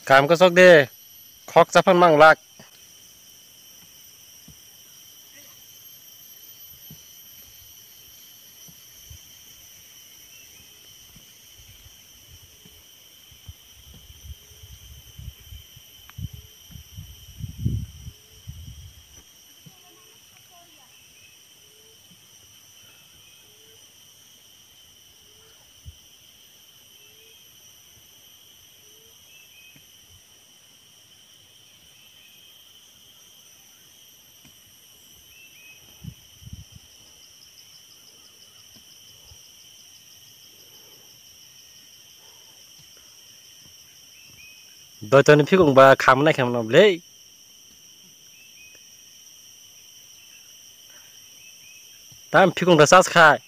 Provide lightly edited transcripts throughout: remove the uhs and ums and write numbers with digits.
Cảm có sốc đi, khóc chấp phân mang lạc. Đôi chân phía cùng bà khám này khám nộp lấy. Tám phía cùng đã sát khai.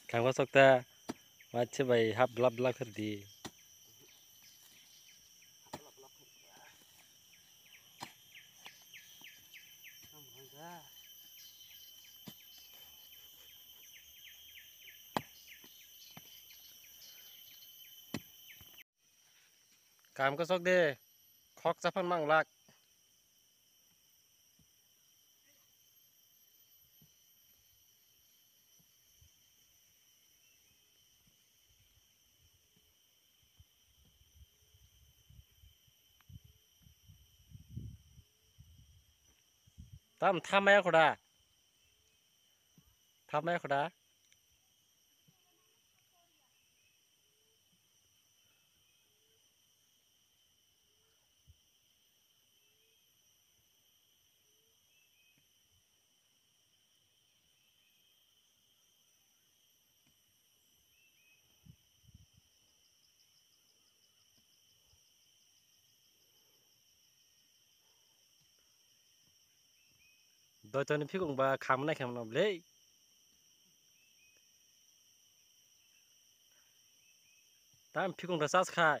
Cảm có sốc ta. Mà chứ bày hấp lắp lắp thật đi. Cảm có sốc đi, khóc chấp phân mang lạc. Tám tham mẹ khổ đá. Tham mẹ khổ đá. Đôi chân phía cùng bà khám này khám nộp lấy. Tám phía cùng đã sát khai.